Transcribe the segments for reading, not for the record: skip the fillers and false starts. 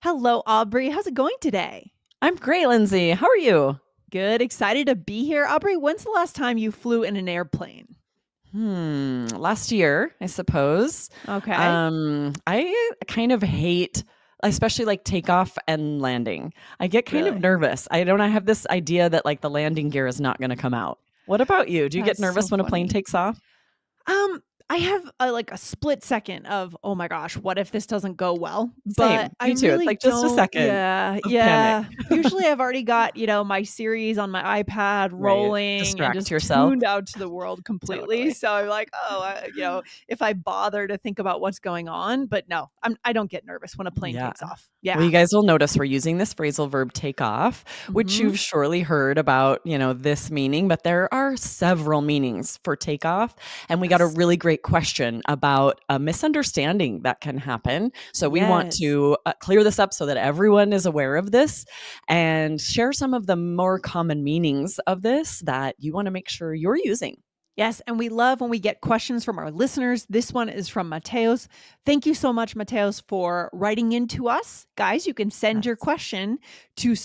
Hello, Aubrey. How's it going today? I'm great, Lindsay. How are you? Good. Excited to be here. Aubrey, when's the last time you flew in an airplane? Last year, I suppose. Okay. I kind of hate, especially like takeoff and landing. I get kind of Really? nervous. I have this idea that like the landing gear is not going to come out. What about you? Do you get That's so nervous when a plane funny. takes off? Um, I have like a split second of, oh my gosh, what if this doesn't go well? But Same. I Me too. It's really like just a don't. second Yeah. of panic, Yeah. Usually I've already got, my series on my iPad right? rolling and Distract just yourself. tuned out to the world completely. Totally. So I'm like, oh, if I bother to think about what's going on, but no, I don't get nervous when a plane Yeah. takes off. Well, Yeah. you guys will notice we're using this phrasal verb take off, which Hmm. you've surely heard about, this meaning, but there are several meanings for take off. And we got a Yes. really great question about a misunderstanding that can happen. So we want Yes. to clear this up so that everyone is aware of this and share some of the more common meanings of this that you want to make sure you're using. Yes, and we love when we get questions from our listeners. This one is from Mateos. Thank you so much, Mateos, for writing into us. Guys, you can send your Yes. question to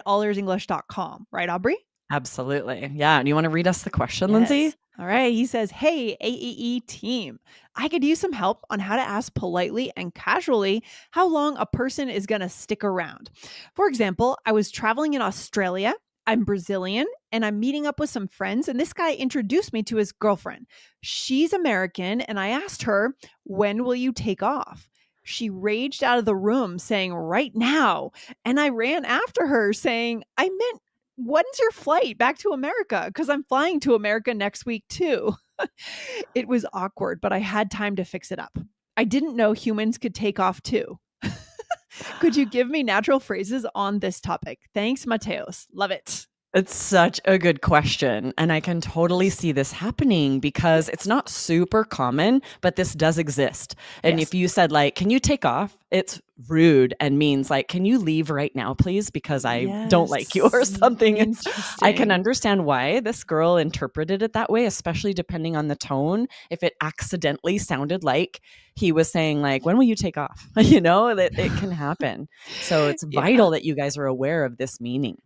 support@allearsenglish.com. Right, Aubrey? Absolutely. Yeah. Do you want to read us the question, Lindsay? Yes. All right. He says, "Hey, AEE team, I could use some help on how to ask politely and casually how long a person is going to stick around. For example, I was traveling in Australia. I'm Brazilian and I'm meeting up with some friends, and this guy introduced me to his girlfriend. She's American, and I asked her, 'When will you take off?' She raged out of the room saying, 'Right now.' And I ran after her saying, 'I meant, when's your flight back to America? Because I'm flying to America next week too.' It was awkward, but I had time to fix it up. I didn't know humans could take off too. Could you give me natural phrases on this topic? Thanks, Mateos. Love it." It's such a good question. And I can totally see this happening because it's not super common, but this does exist. And Yes. if you said, like, can you take off? It's rude and means, like, can you leave right now, please? Because I don't like you or Yes. something. I can Interesting. understand why this girl interpreted it that way, especially depending on the tone. If it accidentally sounded like he was saying, like, when will you take off? That it can happen. So it's Yeah. vital that you guys are aware of this meaning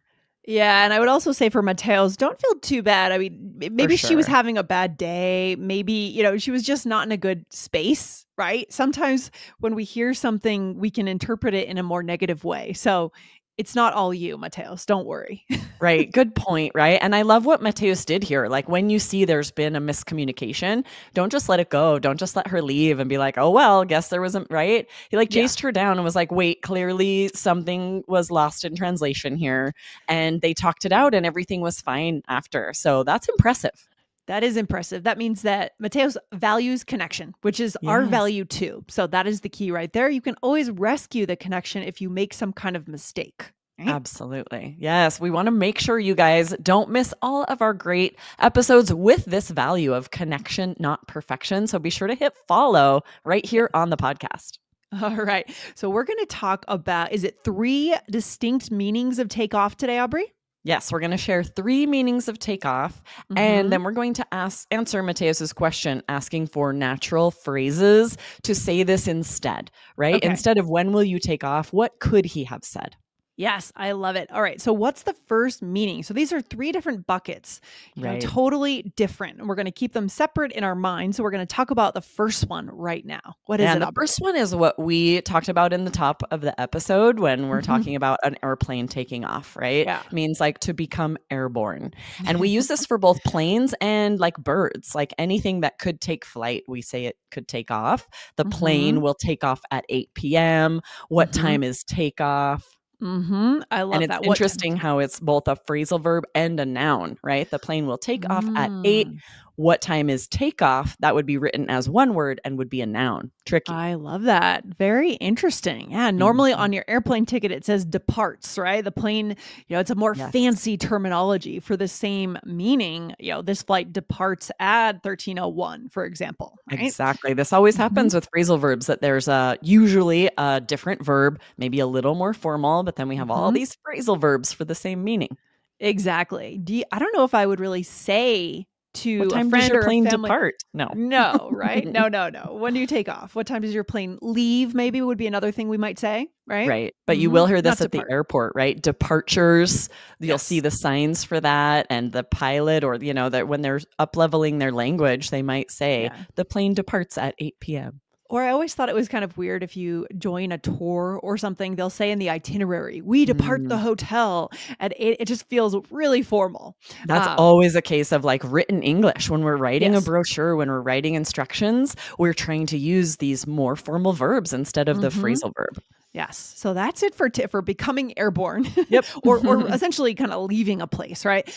Yeah, and I would also say for Mateos, don't feel too bad. I mean, for maybe she was sure. having a bad day. Maybe, she was just not in a good space, right? Sometimes when we hear something, we can interpret it in a more negative way. So it's not all you, Mateos. Don't worry. Right. Good point. Right. And I love what Mateus did here. Like when you see there's been a miscommunication, don't just let it go. Don't just let her leave and be like, oh, well, guess there wasn't right. He like Yeah. chased her down and was like, wait, clearly something was lost in translation here. And they talked it out and everything was fine after. So that's impressive. That is impressive. That means that Mateos values connection, which is our Yes. value too. So that is the key right there. You can always rescue the connection if you make some kind of mistake. Right? Absolutely. Yes. We want to make sure you guys don't miss all of our great episodes with this value of connection, not perfection. So be sure to hit follow right here on the podcast. All right. So we're going to talk about, is it three distinct meanings of take off today, Aubrey? Yes, we're going to share three meanings of takeoff, and Mm-hmm. then we're going to answer Mateus's question, asking for natural phrases to say this instead, right? Okay. Instead of when will you take off, what could he have said? Yes, I love it. All right. So, what's the first meaning? So, these are three different buckets, Right. totally different. And we're going to keep them separate in our mind. So, we're going to talk about the first one right now. What is And it, the Aubrey? first one is what we talked about in the top of the episode when we're Hmm. talking about an airplane taking off, right? Yeah. It means like to become airborne. And we use this for both planes and like birds, like anything that could take flight. We say it could take off. The Hmm. plane will take off at 8 p.m. What Hmm. time is takeoff? I And love it's that. What time? interesting how it's both a phrasal verb and a noun, right? The plane will take off at 8. Mm. What time is takeoff? That would be written as one word and would be a noun. Tricky. I love that. Very interesting. Yeah. Normally Mhm. on your airplane ticket, it says departs, right? The plane, it's a more Yes. fancy terminology for the same meaning. This flight departs at 13:01, for example, right? Exactly. This always Mhm. happens with phrasal verbs that there's usually a different verb, maybe a little more formal, but then we have all Mhm. these phrasal verbs for the same meaning. Exactly. I don't know if I would really say to What a time does friend your or a plane family. depart? No. No, right? No, no, no. When do you take off? What time does your plane leave? Maybe would be another thing we might say, right? Right. But you will hear Not this at the depart. airport, right? Departures. You'll see Yes. the signs for that. And the pilot, or, that when they're up leveling their language, they might say Yeah. the plane departs at 8 p.m. Or I always thought it was kind of weird if you join a tour or something, they'll say in the itinerary, we depart the hotel at 8. It just feels really formal. That's always a case of like written English. When we're writing a Yes. brochure, when we're writing instructions, we're trying to use these more formal verbs instead of the phrasal verb. Yes. So that's it for becoming airborne. Yep. or essentially kind of leaving a place, right?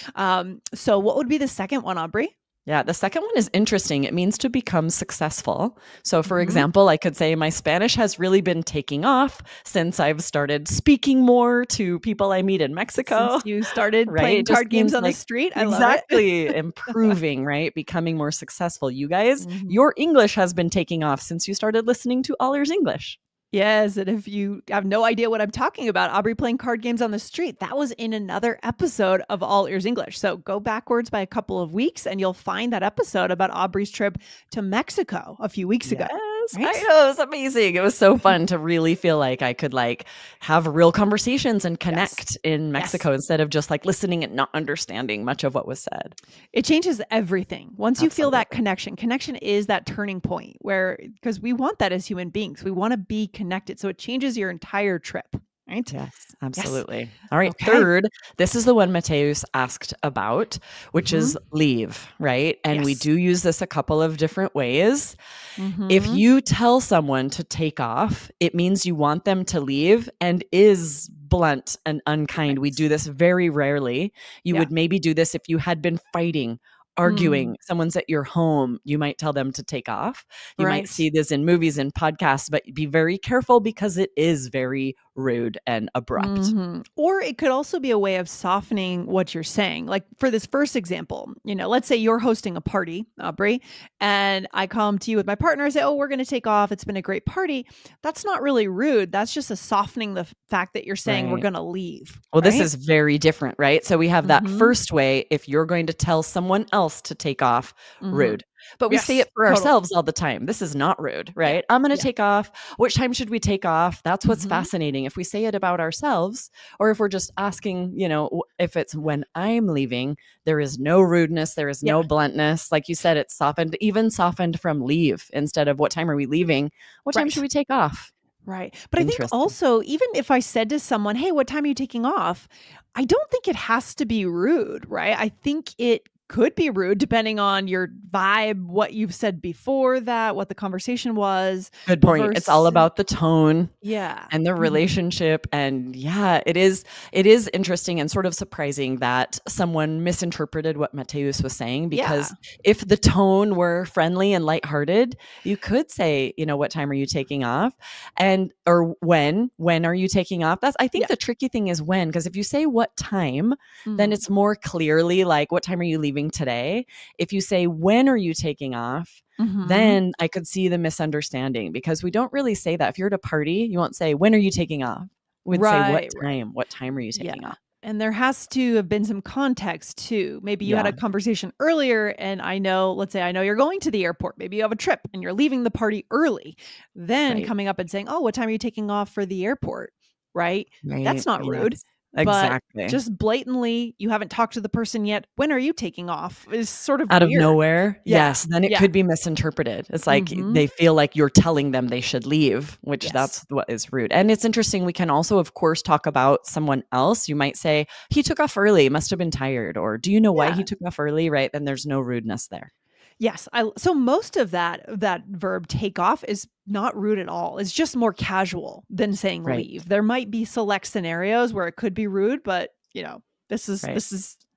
So what would be the second one, Aubrey? Yeah, the second one is interesting. It means to become successful. So, for example, I could say my Spanish has really been taking off since I've started speaking more to people I meet in Mexico. Since you started Right? playing It just card games means, on the like, street. I love it. exactly. Improving, right? Becoming more successful. You guys, your English has been taking off since you started listening to All Ears English. Yes, and if you have no idea what I'm talking about, Aubrey playing card games on the street, that was in another episode of All Ears English. So go backwards by a couple of weeks and you'll find that episode about Aubrey's trip to Mexico a few weeks ago. Yes, Right? I know. It was amazing. It was so fun to really feel like I could like have real conversations and connect in Mexico instead of just like listening and not understanding much of what was said. It changes everything. Once you feel that Absolutely. connection is that turning point where, because we want that as human beings, we want to be connected. So it changes your entire trip, right? Yes, absolutely. All right. Okay. Third, this is the one Mateus asked about, which is leave, right? And we Yes. do use this a couple of different ways. Mhm. If you tell someone to take off, it means you want them to leave and is blunt and unkind. We do this very rarely. You Yeah. would maybe do this if you had been fighting, arguing, someone's at your home, you might tell them to take off. You Right. might see this in movies and podcasts, but be very careful because it is very rude and abrupt. Or it could also be a way of softening what you're saying. Like for this first example, let's say you're hosting a party, Aubrey, and I come to you with my partner and say, oh, we're going to take off. It's been a great party. That's not really rude. That's just a softening the fact that you're saying we're Right. going to leave. Well, this right? is very different, right? So we have that first way, if you're going to tell someone else to take off, rude. But we say Yes, it for totally. ourselves all the time. This is not rude, right? I'm going to take off. Which time should we take off? That's what's fascinating. If we say it about ourselves, or if we're just asking, if it's when I'm leaving, there is no rudeness, there is no bluntness. Like you said, it's softened, even softened from leave instead of what time are we leaving? What time Right. should we take off? Right. But I think Interesting. also, even if I said to someone, hey, what time are you taking off? I don't think it has to be rude, right? I think it could be rude depending on your vibe, what you've said before that, what the conversation was. Good point. It's all versus- about the tone Yeah. and the relationship. And yeah, it is interesting and sort of surprising that someone misinterpreted what Mateus was saying, because if the tone were friendly and lighthearted, you could say, what time are you taking off? Or when are you taking off? I think the tricky thing is when, because if you say what time, then it's more clearly like, what time are you leaving today? If you say, when are you taking off? Then I could see the misunderstanding, because we don't really say that. If you're at a party, you won't say, when are you taking off? We'd say, what time? What time are you taking off? And there has to have been some context too. Maybe you had a conversation earlier and let's say I know you're going to the airport. Maybe you have a trip and you're leaving the party early. Then coming up and saying, oh, what time are you taking off for the airport? Right? That's not rude. Exactly. But just blatantly, you haven't talked to the person yet. When are you taking off? Is sort of out weird. of nowhere. Yeah. Yes. Then it could be misinterpreted. It's like they feel like you're telling them they should leave, which that's what is rude. And it's interesting. We can also, of course, talk about someone else. You might say, he took off early, must have been tired. Or do you know why he took off early? Right. Then there's no rudeness there. Yes. So most of that verb take off is not rude at all. It's just more casual than saying leave. There might be select scenarios where it could be rude, but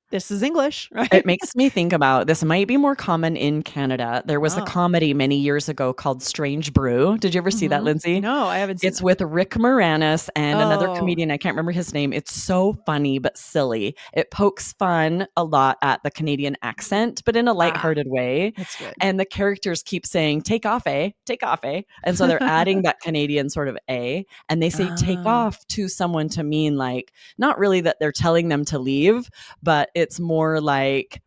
this is English, right? It makes me think about, this might be more common in Canada. There was a comedy many years ago called Strange Brew. Did you ever see that, Lindsay? No, I haven't seen It's with Rick Moranis and another Oh. comedian. I can't remember his name. It's so funny but silly. It pokes fun a lot at the Canadian accent, but in a lighthearted way. That's good. And the characters keep saying, take off, eh? Take off, eh? And so they're adding that Canadian sort of a, and they say take off to someone to mean like, not really that they're telling them to leave, but it's more like,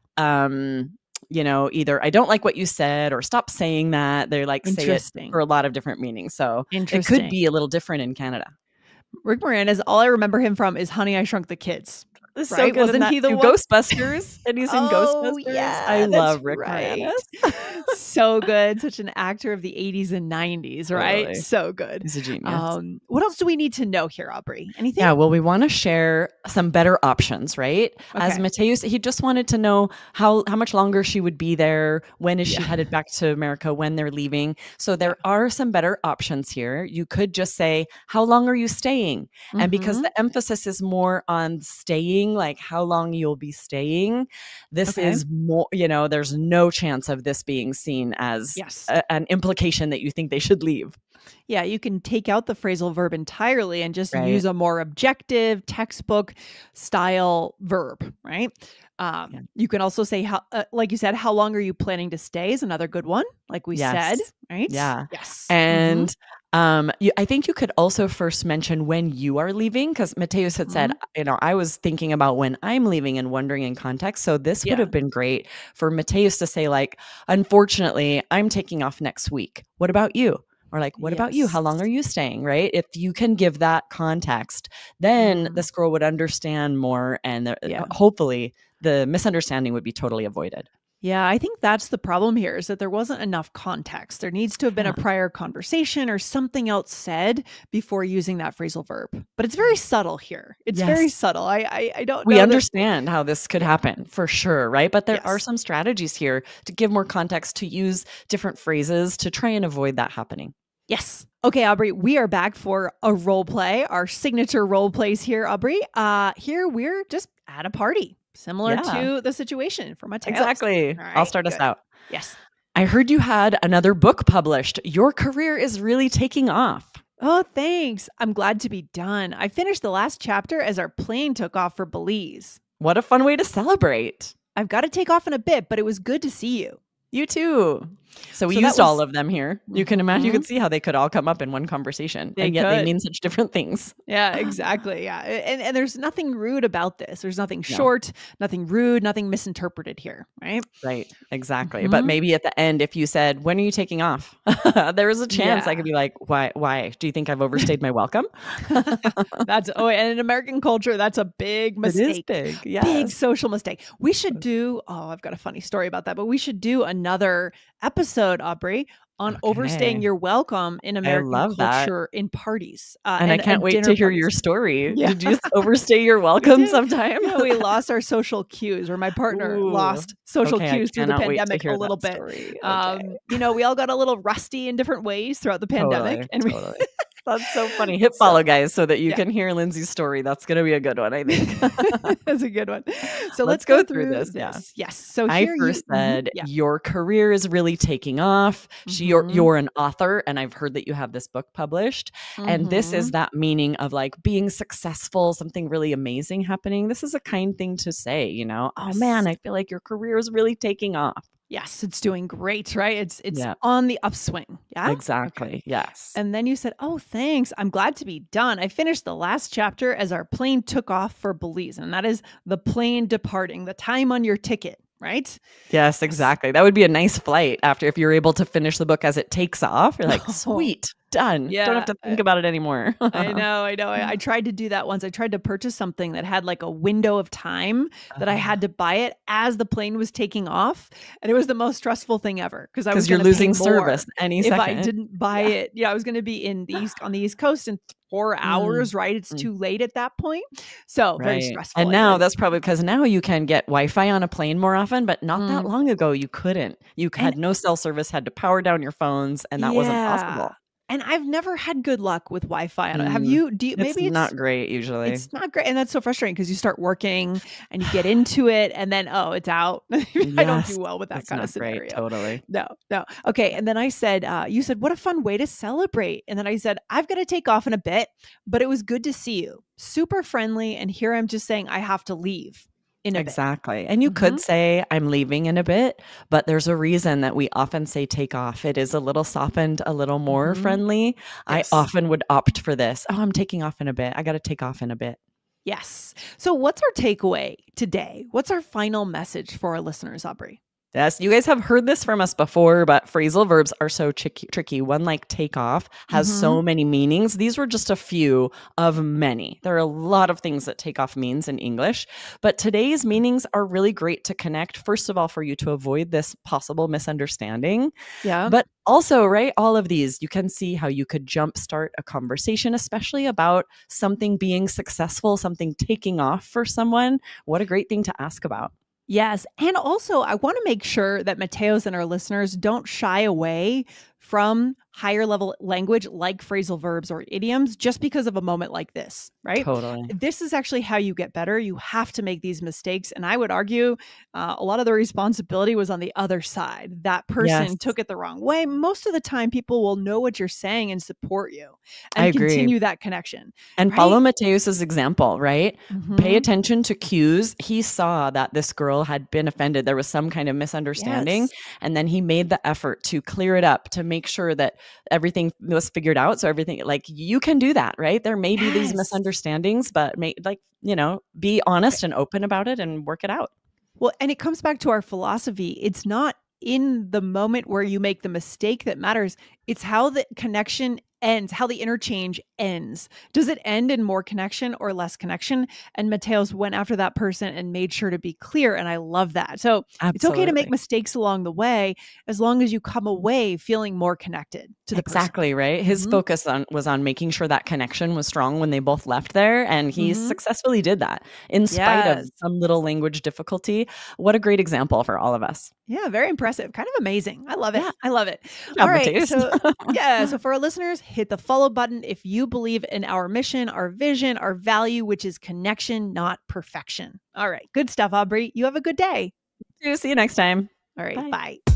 either I don't like what you said or stop saying that. They're like say it for a lot of different meanings. So it could be a little different in Canada. Rick Moranis, all I remember him from is Honey, I Shrunk the Kids. Right? So good. Wasn't he the one? Ghostbusters? And he's in Ghostbusters. Yeah, I love Rick Moranis. So good. Such an actor of the 80s and 90s, right? Totally. So good. He's a genius. What else do we need to know here, Aubrey? Anything? Yeah, well, we want to share some better options, right? Okay. As Mateusz, he just wanted to know how much longer she would be there. When is she headed back to America? When they're leaving? So there are some better options here. You could just say, how long are you staying? Mm-hmm. And because the emphasis is more on staying, like how long you'll be staying, this is more, there's no chance of this being seen as an implication that you think they should leave. Yeah, you can take out the phrasal verb entirely and just use a more objective textbook style verb, right? You can also say, how, like you said, how long are you planning to stay is another good one, like we said, right? Yeah. Yes. And I think you could also first mention when you are leaving, because Mateusz had said, I was thinking about when I'm leaving and wondering in context. So this would have been great for Mateusz to say, like, unfortunately, I'm taking off next week. What about you? Or like, what about you? How long are you staying? Right? If you can give that context, then this girl would understand more, and hopefully the misunderstanding would be totally avoided. Yeah, I think that's the problem here, is that there wasn't enough context. There needs to have been a prior conversation or something else said before using that phrasal verb. But it's very subtle here. It's very subtle. I don't know. We understand how this could happen for sure, right? But there are some strategies here to give more context, to use different phrases to try and avoid that happening. Yes. Okay, Aubrey, we are back for a role play, our signature role plays here, Aubrey. Here we're just at a party. Similar to the situation for Mateusz. Exactly. Right, I'll start us out. Yes. I heard you had another book published. Your career is really taking off. Oh, thanks. I'm glad to be done. I finished the last chapter as our plane took off for Belize. What a fun way to celebrate. I've got to take off in a bit, but it was good to see you. You too. So we used all of them here. You can imagine, you can see how they could all come up in one conversation. And yet they mean such different things. Yeah, exactly. Yeah. And there's nothing rude about this. There's nothing short, nothing rude, nothing misinterpreted here. Right. Right. Exactly. But maybe at the end, if you said, when are you taking off? There is a chance I could be like, why? Do you think I've overstayed my welcome? And in American culture, that's a big mistake. It is big. Yes. Big social mistake. We should do, I've got a funny story about that, but we should do another episode, Aubrey, on overstaying your welcome in American culture in parties. And I can't wait to hear your story. Yeah. Did you just overstay your welcome sometime? Yeah, we lost our social cues, or my partner lost social cues through the pandemic a little bit. We all got a little rusty in different ways throughout the pandemic. Totally. That's so funny. Hit follow, guys, so that you can hear Lindsay's story. That's going to be a good one, I think. That's a good one. So let's go through this. Yeah. Yes. So I first said, your career is really taking off. You're an author, and I've heard that you have this book published. And this is that meaning of like being successful, something really amazing happening. This is a kind thing to say, oh man, I feel like your career is really taking off. Yes, it's doing great, right? It's on the upswing. Yeah, exactly. Okay. Yes. And then you said, oh, thanks. I'm glad to be done. I finished the last chapter as our plane took off for Belize. And that is the plane departing, the time on your ticket, right? Yes, exactly. That would be a nice flight if you're able to finish the book as it takes off. You're like, sweet. Done. Yeah, don't have to think about it anymore. I know. I tried to do that once. I tried to purchase something that had like a window of time that I had to buy it as the plane was taking off. And it was the most stressful thing ever, because you're losing service any second. If I didn't buy it. Yeah, I was going to be on the East Coast in 4 hours, right? It's too late at that point. So very stressful. And now that's probably because now you can get Wi-Fi on a plane more often, but not that long ago you couldn't. You had no cell service, had to power down your phones, and that wasn't possible. And I've never had good luck with Wi-Fi on it. Have you? Maybe it's not great usually. It's not great. And that's so frustrating, because you start working and you get into it and then, it's out. I don't do well with that kind of scenario. Great, totally. No. Okay. And then I said, you said, what a fun way to celebrate. And then I said, I've got to take off in a bit, but it was good to see you. Super friendly. And here I'm just saying I have to leave. Exactly. And you could say, I'm leaving in a bit, but there's a reason that we often say take off. It is a little softened, a little more friendly. Yes. I often would opt for this. Oh, I'm taking off in a bit. I got to take off in a bit. Yes. So what's our takeaway today? What's our final message for our listeners, Aubrey? Yes, you guys have heard this from us before, but phrasal verbs are so tricky. One like take off has so many meanings. These were just a few of many. There are a lot of things that take off means in English, but today's meanings are really great to connect, first of all, for you to avoid this possible misunderstanding. Yeah. But also, right, all of these, you can see how you could jumpstart a conversation, especially about something being successful, something taking off for someone. What a great thing to ask about. Yes. And also, I want to make sure that Mateos and our listeners don't shy away from higher level language like phrasal verbs or idioms just because of a moment like this, right? Totally. This is actually how you get better. You have to make these mistakes. And I would argue a lot of the responsibility was on the other side. That person took it the wrong way. Most of the time, people will know what you're saying and support you and continue that connection. And follow Mateus's example, right? Mm-hmm. Pay attention to cues. He saw that this girl had been offended. There was some kind of misunderstanding. And then he made the effort to clear it up, to make sure that everything was figured out. So everything, like, you can do that, right? There may be these misunderstandings, but be honest and open about it and work it out. Well, and it comes back to our philosophy. It's not in the moment where you make the mistake that matters. It's how the connection ends, how the interchange ends. Does it end in more connection or less connection? And Mateos went after that person and made sure to be clear. And I love that. So It's okay to make mistakes along the way, as long as you come away feeling more connected to the person. Right? His focus was on making sure that connection was strong when they both left there. And he successfully did that in spite of some little language difficulty. What a great example for all of us. Yeah, very impressive. Kind of amazing. I love it. Yeah. I love it. All right. So for our listeners, hit the follow button if you believe in our mission, our vision, our value, which is connection, not perfection. All right. Good stuff, Aubrey. You have a good day. See you next time. All right. Bye.